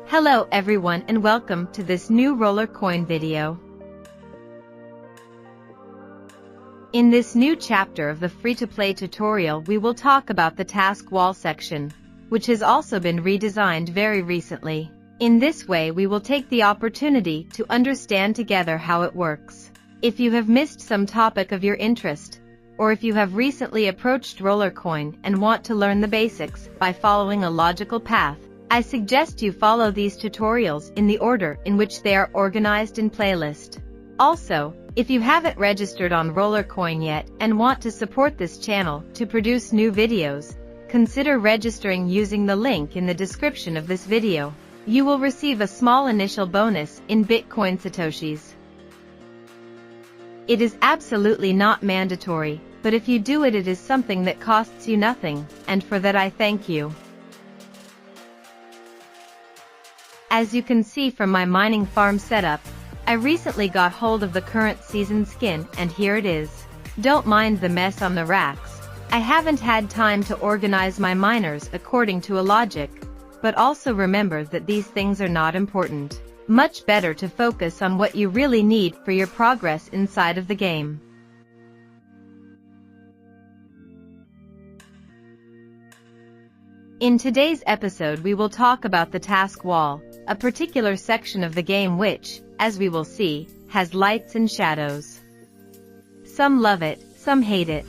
Hello everyone and welcome to this new RollerCoin video. In this new chapter of the free-to-play tutorial we will talk about the task wall section, which has also been redesigned very recently. In this way we will take the opportunity to understand together how it works. If you have missed some topic of your interest, or if you have recently approached RollerCoin and want to learn the basics by following a logical path, I suggest you follow these tutorials in the order in which they are organized in playlist. Also, if you haven't registered on RollerCoin yet and want to support this channel to produce new videos, consider registering using the link in the description of this video. You will receive a small initial bonus in Bitcoin Satoshis. It is absolutely not mandatory, but if you do it, it is something that costs you nothing, and for that I thank you. As you can see from my mining farm setup, I recently got hold of the current season skin and here it is. Don't mind the mess on the racks. I haven't had time to organize my miners according to a logic, but also remember that these things are not important. Much better to focus on what you really need for your progress inside of the game. In today's episode we will talk about the task wall, a particular section of the game which, as we will see, has lights and shadows. Some love it, some hate it.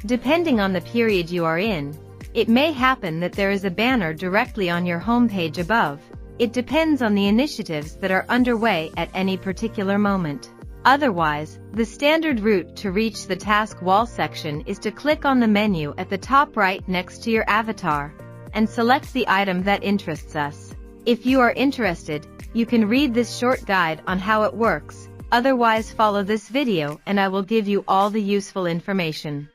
Depending on the period you are in, it may happen that there is a banner directly on your homepage above. It depends on the initiatives that are underway at any particular moment. Otherwise, the standard route to reach the task wall section is to click on the menu at the top right next to your avatar, and select the item that interests us. If you are interested, you can read this short guide on how it works, otherwise follow this video and I will give you all the useful information.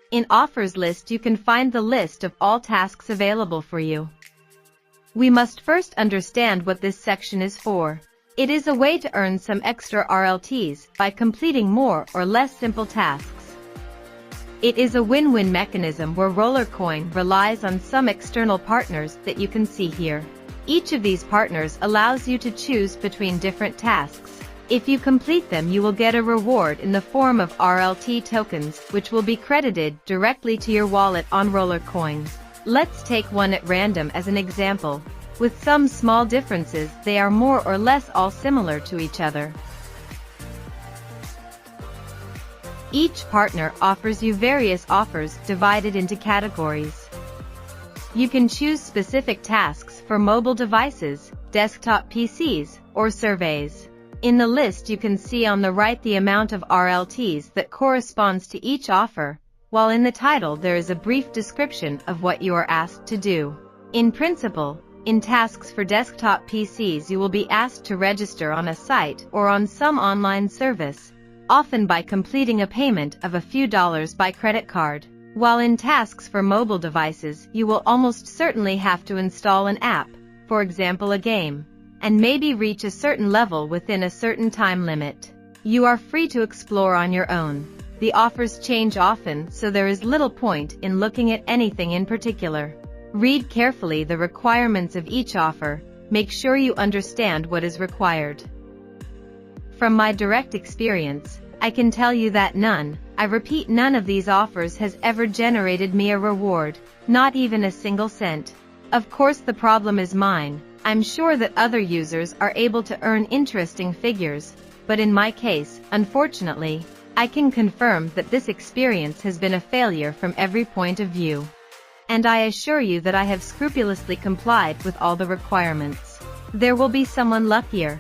In Offers list you can find the list of all tasks available for you. We must first understand what this section is for. It is a way to earn some extra RLTs by completing more or less simple tasks. It is a win-win mechanism where RollerCoin relies on some external partners that you can see here. Each of these partners allows you to choose between different tasks. If you complete them you will get a reward in the form of RLT tokens which will be credited directly to your wallet on RollerCoin. Let's take one at random as an example. With some small differences they are more or less all similar to each other. Each partner offers you various offers divided into categories. You can choose specific tasks for mobile devices, desktop PCs, or surveys. In the list you can see on the right the amount of RLTs that corresponds to each offer, while in the title there is a brief description of what you are asked to do. In principle, in tasks for desktop PCs you will be asked to register on a site or on some online service, often by completing a payment of a few dollars by credit card. While in tasks for mobile devices you will almost certainly have to install an app, for example a game, and maybe reach a certain level within a certain time limit. You are free to explore on your own. The offers change often so there is little point in looking at anything in particular. Read carefully the requirements of each offer, make sure you understand what is required. From my direct experience, I can tell you that none of these offers has ever generated me a reward, not even a single cent. Of course the problem is mine. I'm sure that other users are able to earn interesting figures, but in my case, unfortunately, I can confirm that this experience has been a failure from every point of view. And I assure you that I have scrupulously complied with all the requirements. There will be someone luckier.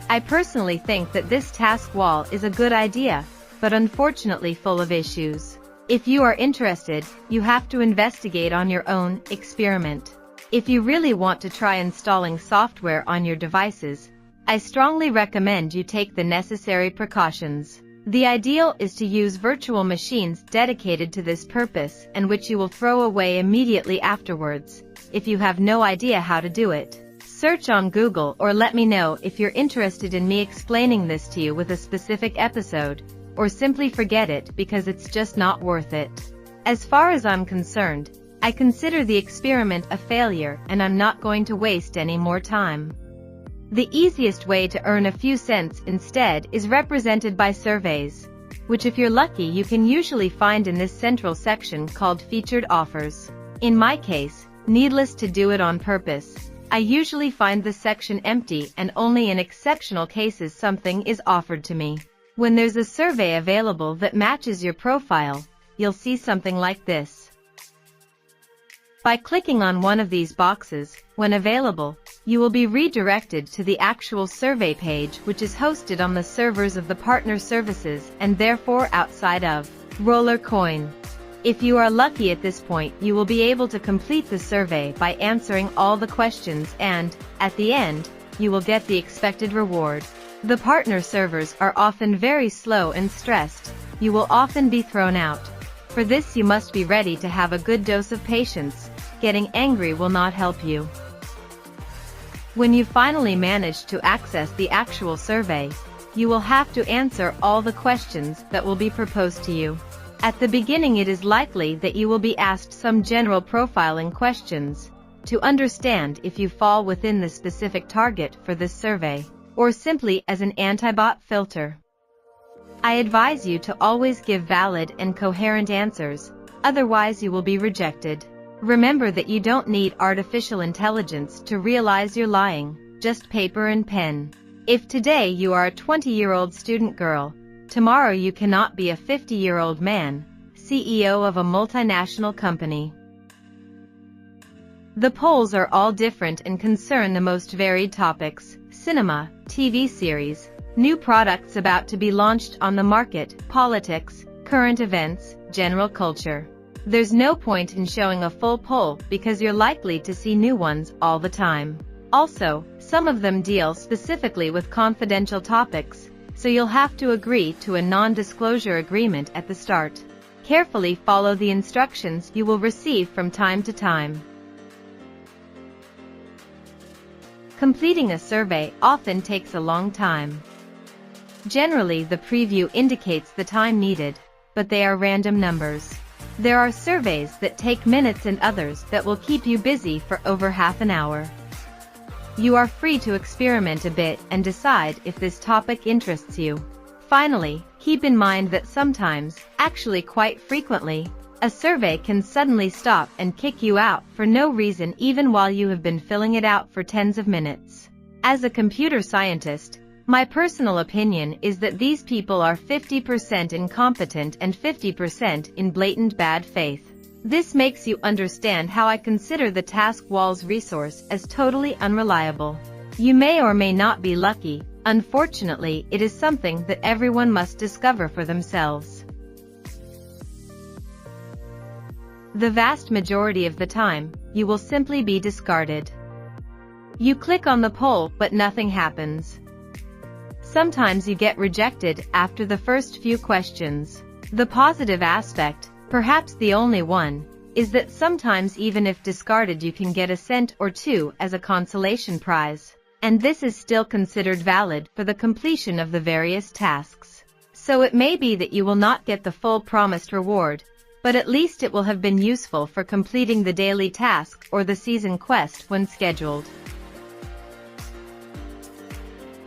I personally think that this task wall is a good idea, but unfortunately full of issues. If you are interested, you have to investigate on your own, experiment. If you really want to try installing software on your devices, I strongly recommend you take the necessary precautions. The ideal is to use virtual machines dedicated to this purpose and which you will throw away immediately afterwards, if you have no idea how to do it. Search on Google or let me know if you're interested in me explaining this to you with a specific episode, or simply forget it because it's just not worth it. As far as I'm concerned, I consider the experiment a failure and I'm not going to waste any more time. The easiest way to earn a few cents instead is represented by surveys, which if you're lucky you can usually find in this central section called featured offers. In my case, needless to do it on purpose, I usually find this section empty and only in exceptional cases something is offered to me. When there's a survey available that matches your profile, you'll see something like this. By clicking on one of these boxes, when available, you will be redirected to the actual survey page, which is hosted on the servers of the partner services and therefore outside of RollerCoin. If you are lucky at this point, you will be able to complete the survey by answering all the questions and, at the end, you will get the expected reward. The partner servers are often very slow and stressed. You will often be thrown out. For this you must be ready to have a good dose of patience. Getting angry will not help you. When you finally manage to access the actual survey, you will have to answer all the questions that will be proposed to you. At the beginning it is likely that you will be asked some general profiling questions, to understand if you fall within the specific target for this survey, or simply as an anti-bot filter. I advise you to always give valid and coherent answers, otherwise you will be rejected. Remember that you don't need artificial intelligence to realize you're lying, just paper and pen. If today you are a 20-year-old student girl, tomorrow you cannot be a 50-year-old man, CEO of a multinational company. The polls are all different and concern the most varied topics: cinema, TV series, new products about to be launched on the market, politics, current events, general culture. There's no point in showing a full poll because you're likely to see new ones all the time. Also, some of them deal specifically with confidential topics, so you'll have to agree to a non-disclosure agreement at the start. Carefully follow the instructions you will receive from time to time. Completing a survey often takes a long time. Generally, the preview indicates the time needed, but they are random numbers. There are surveys that take minutes and others that will keep you busy for over half an hour. You are free to experiment a bit and decide if this topic interests you. Finally, keep in mind that sometimes, actually quite frequently, a survey can suddenly stop and kick you out for no reason even while you have been filling it out for tens of minutes. As a computer scientist, my personal opinion is that these people are 50% incompetent and 50% in blatant bad faith. This makes you understand how I consider the TaskWall's resource as totally unreliable. You may or may not be lucky. Unfortunately, it is something that everyone must discover for themselves. The vast majority of the time, you will simply be discarded. You click on the poll but nothing happens. Sometimes you get rejected after the first few questions. The positive aspect, perhaps the only one, is that sometimes even if discarded you can get a cent or two as a consolation prize, and this is still considered valid for the completion of the various tasks. So it may be that you will not get the full promised reward, but at least it will have been useful for completing the daily task or the season quest when scheduled.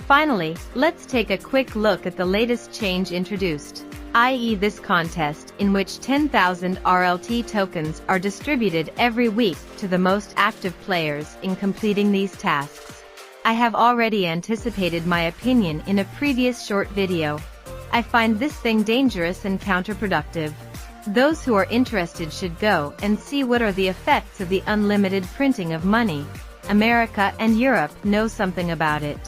Finally, let's take a quick look at the latest change introduced, i.e. this contest in which 10,000 RLT tokens are distributed every week to the most active players in completing these tasks. I have already anticipated my opinion in a previous short video. I find this thing dangerous and counterproductive. Those who are interested should go and see what are the effects of the unlimited printing of money. America and Europe know something about it.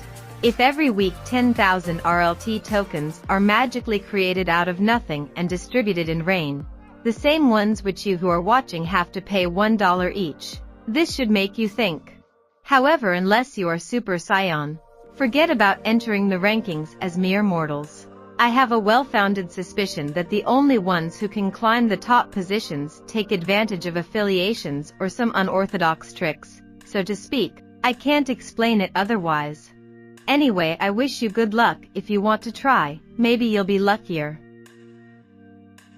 If every week 10,000 RLT tokens are magically created out of nothing and distributed in rain, the same ones which you who are watching have to pay $1 each, this should make you think. However, unless you are Super Saiyan, forget about entering the rankings as mere mortals. I have a well-founded suspicion that the only ones who can climb the top positions take advantage of affiliations or some unorthodox tricks, so to speak. I can't explain it otherwise. Anyway, I wish you good luck if you want to try, maybe you'll be luckier.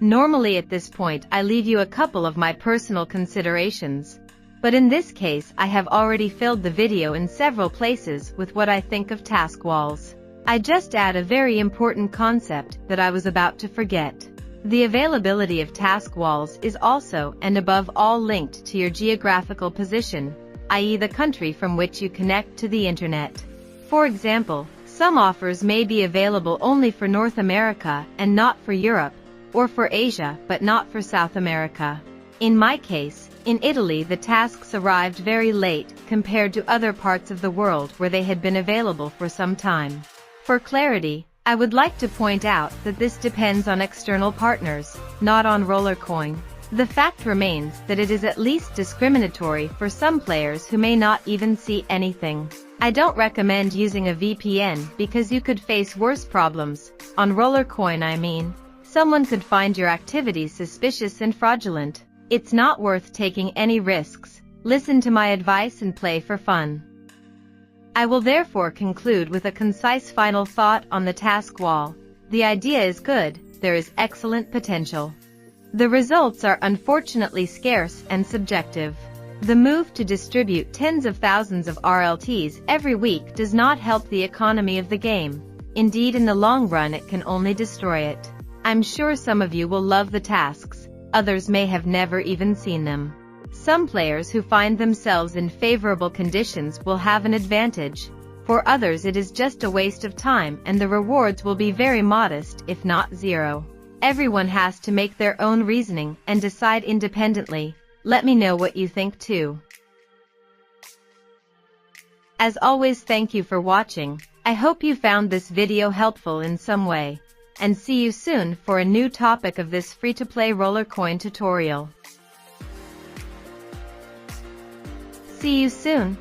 Normally at this point I leave you a couple of my personal considerations, but in this case I have already filled the video in several places with what I think of task walls. I just add a very important concept that I was about to forget. The availability of task walls is also and above all linked to your geographical position, i.e. the country from which you connect to the internet. For example, some offers may be available only for North America and not for Europe, or for Asia but not for South America. In my case, in Italy the tasks arrived very late compared to other parts of the world where they had been available for some time. For clarity, I would like to point out that this depends on external partners, not on RollerCoin. The fact remains that it is at least discriminatory for some players who may not even see anything. I don't recommend using a VPN because you could face worse problems. On RollerCoin I mean, someone could find your activities suspicious and fraudulent. It's not worth taking any risks. Listen to my advice and play for fun. I will therefore conclude with a concise final thought on the task wall. The idea is good, there is excellent potential. The results are unfortunately scarce and subjective. The move to distribute tens of thousands of RLTs every week does not help the economy of the game. Indeed, in the long run it can only destroy it. I'm sure some of you will love the tasks, others may have never even seen them. Some players who find themselves in favorable conditions will have an advantage. For others it is just a waste of time and the rewards will be very modest if not zero. Everyone has to make their own reasoning and decide independently. Let me know what you think too. As always, thank you for watching. I hope you found this video helpful in some way. And see you soon for a new topic of this free-to-play RollerCoin tutorial. See you soon.